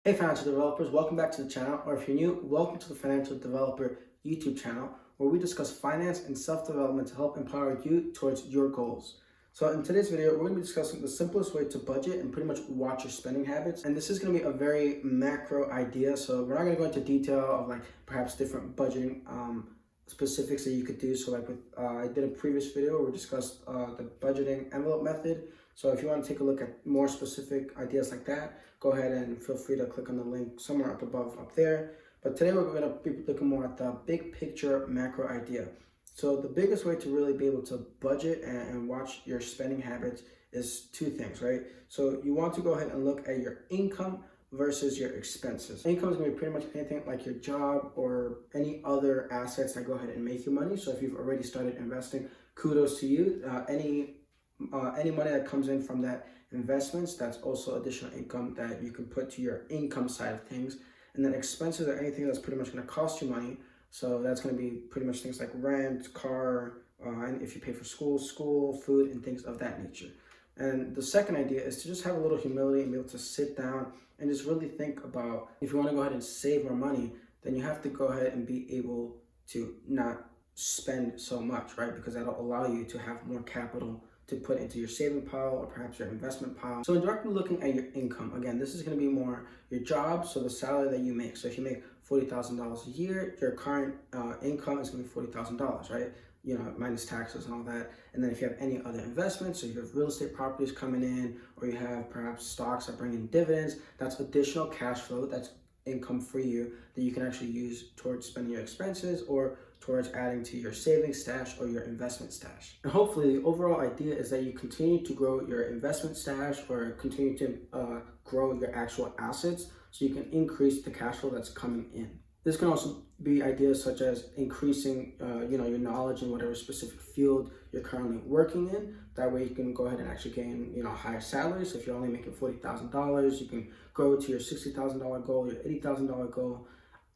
Hey financial developers, welcome back to the channel, or if you're new, welcome to the Financial Developer YouTube channel, where we discuss finance and self-development to help empower you towards your goals. So in today's video, we're going to be discussing the simplest way to budget and pretty much watch your spending habits. And this is going to be a very macro idea, so we're not going to go into detail of like perhaps different budgeting specifics that you could do. So like with I did a previous video where we discussed the budgeting envelope method. So if you want to take a look at more specific ideas like that, go ahead and feel free to click on the link somewhere up above up there. But today we're going to be looking more at the big picture macro idea. So the biggest way to really be able to budget and watch your spending habits is two things, right? So you want to go ahead and look at your income versus your expenses. Income is going to be pretty much anything like your job or any other assets that go ahead and make you money. So if you've already started investing, kudos to you. Any money that comes in from that investments, that's also additional income that you can put to your income side of things. And then expenses are anything that's pretty much going to cost you money. So that's going to be pretty much things like rent, car, and if you pay for school, food, and things of that nature. And the second idea is to just have a little humility and be able to sit down and just really think about, if you want to go ahead and save more money, then you have to go ahead and be able to not spend so much, right? Because that'll allow you to have more capital to put into your saving pile or perhaps your investment pile. So in directly looking at your income, again, this is going to be more your job, so the salary that you make. So if you make $40,000 a year, your current income is going to be $40,000, right? You know, minus taxes and all that. And then if you have any other investments, so you have real estate properties coming in, or you have perhaps stocks that bring in dividends, that's additional cash flow, that's income for you that you can actually use towards spending your expenses or towards adding to your savings stash or your investment stash. And hopefully the overall idea is that you continue to grow your investment stash or continue to grow your actual assets so you can increase the cash flow that's coming in. This can also be ideas such as increasing your knowledge in whatever specific field you're currently working in. That way you can go ahead and actually gain higher salaries. So if you're only making $40,000, you can go to your $60,000 goal, your $80,000 goal.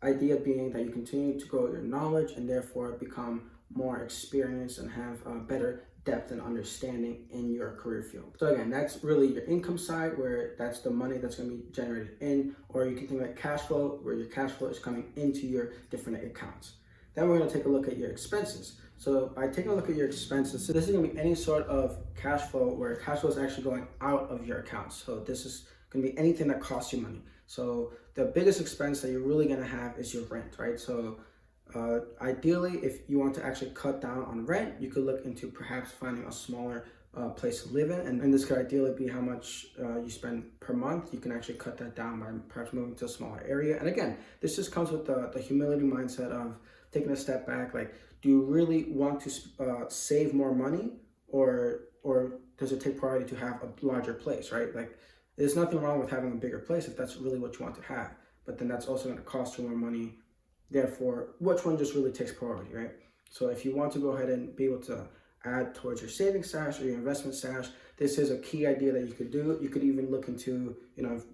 Idea being that you continue to grow your knowledge and therefore become more experienced and have better depth and understanding in your career field. So again, that's really your income side, where that's the money that's going to be generated in, or you can think about cash flow, where your cash flow is coming into your different accounts. Then we're going to take a look at your expenses. So by taking a look at your expenses, so this is going to be any sort of cash flow where cash flow is actually going out of your accounts. So this is going to be anything that costs you money. So the biggest expense that you're really going to have is your rent, right? So ideally, if you want to actually cut down on rent, you could look into perhaps finding a smaller place to live in. And this could ideally be how much you spend per month. You can actually cut that down by perhaps moving to a smaller area. And again, this just comes with the humility mindset of taking a step back. Like, do you really want to save more money, or does it take priority to have a larger place, right? Like, there's nothing wrong with having a bigger place if that's really what you want to have. But then that's also going to cost you more money. Therefore, which one just really takes priority, right? So if you want to go ahead and be able to add towards your savings stash or your investment stash, this is a key idea that you could do. You could even look into,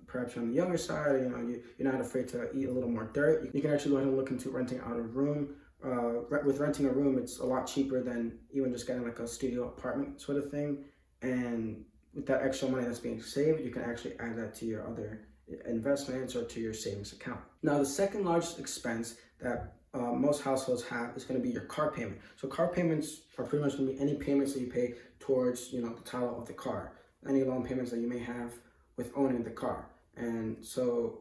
perhaps you're on the younger side, you're not afraid to eat a little more dirt. You can actually go ahead and look into renting out a room. With renting a room, it's a lot cheaper than even just getting like a studio apartment sort of thing. And with that extra money that's being saved, you can actually add that to your other investments or to your savings account. Now, the second largest expense that most households have is going to be your car payment. So car payments are pretty much going to be any payments that you pay towards, the title of the car, any loan payments that you may have with owning the car. And so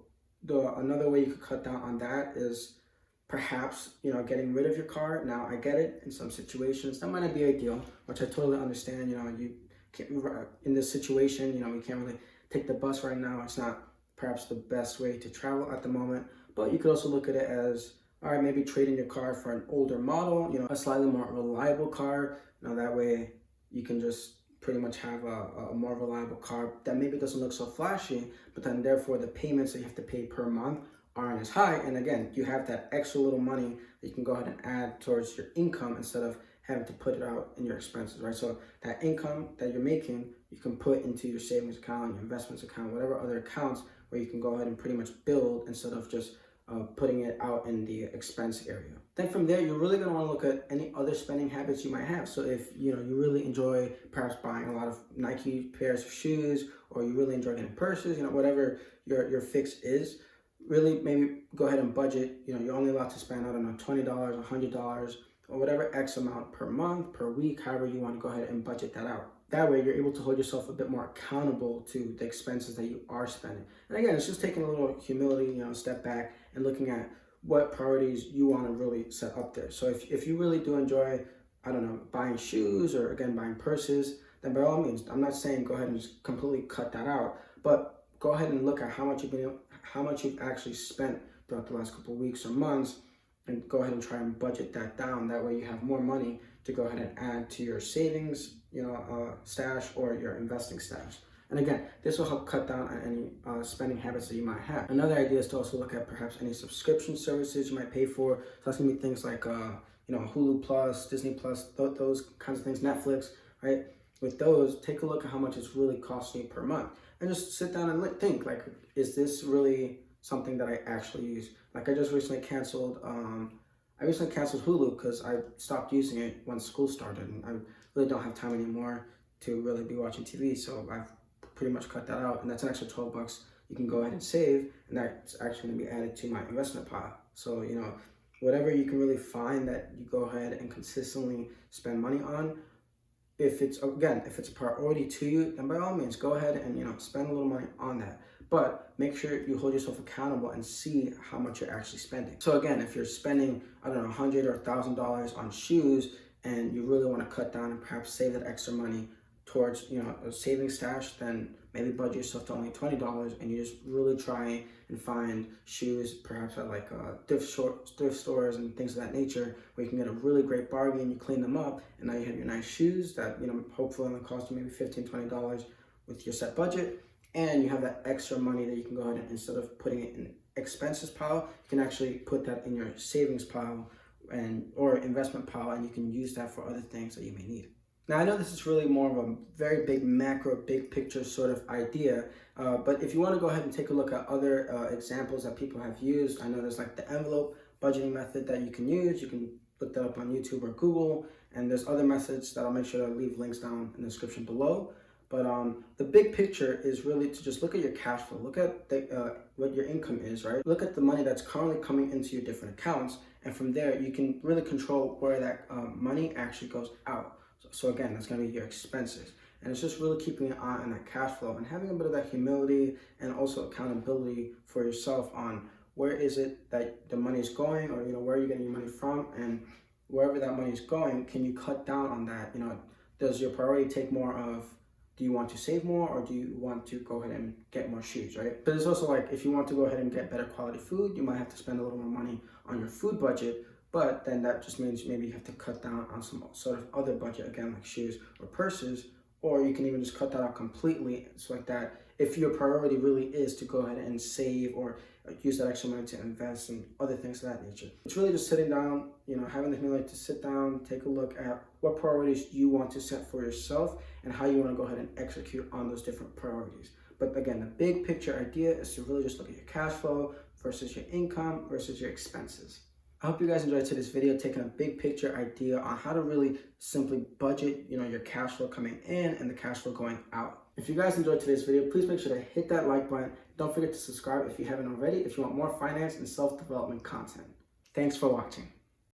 another way you could cut down on that is perhaps, getting rid of your car. Now, I get it, in some situations that might not be ideal, which I totally understand. You can't, in this situation, we can't really take the bus right now. It's not perhaps the best way to travel at the moment, but you could also look at it as, all right, maybe trading your car for an older model, a slightly more reliable car. That way you can just pretty much have a more reliable car that maybe doesn't look so flashy, but then therefore the payments that you have to pay per month aren't as high. And again, you have that extra little money that you can go ahead and add towards your income instead of having to put it out in your expenses, right? So that income that you're making, you can put into your savings account, your investments account, whatever other accounts where you can go ahead and pretty much build instead of just putting it out in the expense area. Then from there, you're really going to want to look at any other spending habits you might have. So if you really enjoy perhaps buying a lot of Nike pairs of shoes, or you really enjoy getting purses, whatever your fix is, really maybe go ahead and budget. You're only allowed to spend, I don't know, $20, $100, or whatever X amount per month, per week, however you want to go ahead and budget that out. That way, you're able to hold yourself a bit more accountable to the expenses that you are spending. And again, it's just taking a little humility, step back and looking at what priorities you want to really set up there. So if you really do enjoy, I don't know, buying shoes or again, buying purses, then by all means, I'm not saying go ahead and just completely cut that out, but go ahead and look at how much you've actually spent throughout the last couple of weeks or months, and go ahead and try and budget that down. That way you have more money to go ahead and add to your savings, stash or your investing stash. And again, this will help cut down on any spending habits that you might have. Another idea is to also look at perhaps any subscription services you might pay for. So that's gonna be things like, Hulu Plus, Disney Plus, those kinds of things, Netflix, right? With those, take a look at how much it's really costing you per month, and just sit down and think, like, is this really something that I actually use? Like I just recently canceled Hulu because I stopped using it when school started, and I really don't have time anymore to really be watching TV. So I've pretty much cut that out, and that's an extra $12 you can go ahead and save, and that's actually going to be added to my investment pile. So whatever you can really find that you go ahead and consistently spend money on, if it's a priority to you, then by all means go ahead and spend a little money on that. But make sure you hold yourself accountable and see how much you're actually spending. So again, if you're spending, I don't know, $100 or $1,000 on shoes, and you really want to cut down and perhaps save that extra money towards a savings stash, then maybe budget yourself to only $20, and you just really try and find shoes perhaps at like thrift stores and things of that nature, where you can get a really great bargain. You clean them up, and now you have your nice shoes that hopefully only cost you maybe $15-$20 with your set budget, and you have that extra money that you can go ahead and, instead of putting it in expenses pile, you can actually put that in your savings pile or investment pile, and you can use that for other things that you may need. Now, I know this is really more of a very big macro, big picture sort of idea, but if you want to go ahead and take a look at other examples that people have used, I know there's like the envelope budgeting method that you can use. You can look that up on YouTube or Google, and there's other methods that I'll make sure to leave links down in the description below. But the big picture is really to just look at your cash flow, look at what your income is, right? Look at the money that's currently coming into your different accounts, and from there you can really control where that money actually goes out. So again, that's going to be your expenses. And it's just really keeping an eye on that cash flow and having a bit of that humility and also accountability for yourself on where is it that the money is going, or where are you getting your money from, and wherever that money is going, can you cut down on that? Does your priority take more of, do you want to save more, or do you want to go ahead and get more shoes, right? But it's also like, if you want to go ahead and get better quality food, you might have to spend a little more money on your food budget. But then that just means maybe you have to cut down on some sort of other budget, again, like shoes or purses, or you can even just cut that out completely. It's like that. If your priority really is to go ahead and save or use that extra money to invest and other things of that nature. It's really just sitting down, having the humility to sit down, take a look at what priorities you want to set for yourself and how you want to go ahead and execute on those different priorities. But again, the big picture idea is to really just look at your cash flow versus your income versus your expenses. I hope you guys enjoyed today's video, taking a big picture idea on how to really simply budget, your cash flow coming in and the cash flow going out. If you guys enjoyed today's video, please make sure to hit that like button. Don't forget to subscribe if you haven't already, if you want more finance and self-development content. Thanks for watching.